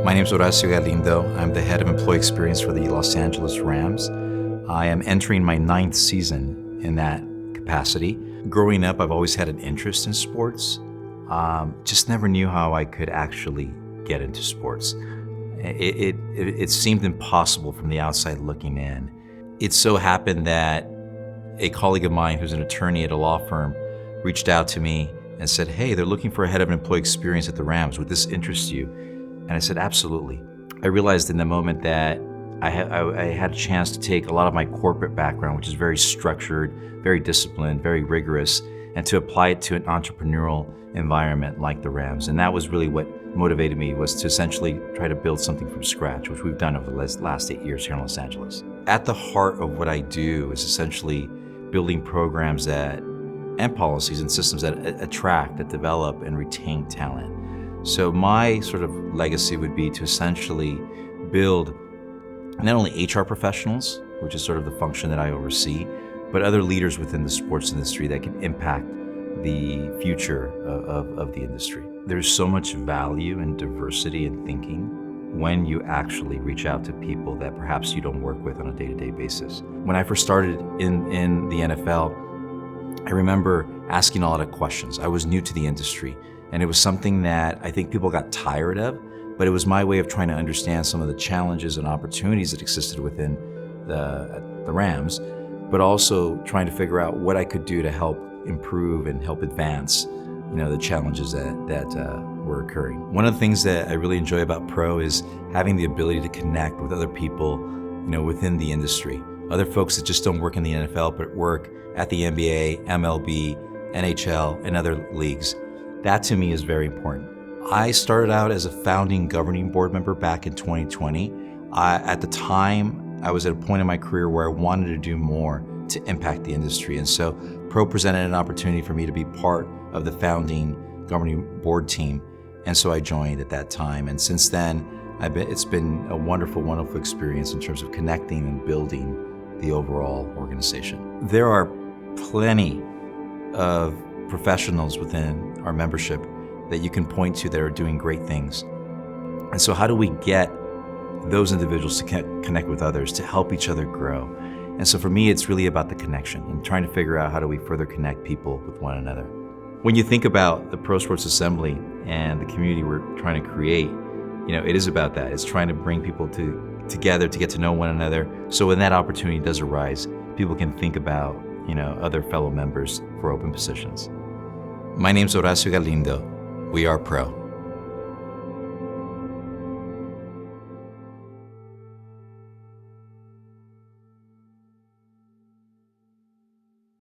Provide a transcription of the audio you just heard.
My name is Oracio Galindo. I'm the head of employee experience for the Los Angeles Rams. I am entering my 9th season in that capacity. Growing up, I've always had an interest in sports. Just never knew how I could actually get into sports. It seemed impossible from the outside looking in. It so happened that a colleague of mine who's an attorney at a law firm reached out to me and said, "Hey, they're looking for a head of employee experience at the Rams. Would this interest you?" And I said, "Absolutely." I realized in the moment that I had a chance to take a lot of my corporate background, which is very structured, very disciplined, very rigorous, and to apply it to an entrepreneurial environment like the Rams. And that was really what motivated me, was to essentially try to build something from scratch, which we've done over the last 8 years here in Los Angeles. At the heart of what I do is essentially building programs and policies and systems that attract, that develop, and retain talent. So my sort of legacy would be to essentially build not only HR professionals, which is sort of the function that I oversee, but other leaders within the sports industry that can impact the future of the industry. There's so much value and diversity in thinking when you actually reach out to people that perhaps you don't work with on a day-to-day basis. When I first started in the NFL, I remember asking a lot of questions. I was new to the industry, and it was something that I think people got tired of, but it was my way of trying to understand some of the challenges and opportunities that existed within the Rams, but also trying to figure out what I could do to help improve and help advance, the challenges that were occurring. One of the things that I really enjoy about Pro is having the ability to connect with other people, within the industry, other folks that just don't work in the NFL, but work at the NBA, MLB, NHL, and other leagues. That to me is very important. I started out as a founding governing board member back in 2020. At the time, I was at a point in my career where I wanted to do more to impact the industry. And so Pro presented an opportunity for me to be part of the founding governing board team. And so I joined at that time. And since then, it's been a wonderful, wonderful experience in terms of connecting and building the overall organization. There are plenty of professionals within our membership that you can point to that are doing great things. And so how do we get those individuals to connect with others, to help each other grow? And so for me, it's really about the connection and trying to figure out how do we further connect people with one another. When you think about the Pro Sports Assembly and the community we're trying to create, it is about that. It's trying to bring people together to get to know one another. So when that opportunity does arise, people can think about, other fellow members for open positions. My name's Oracio Galindo. We are Pro.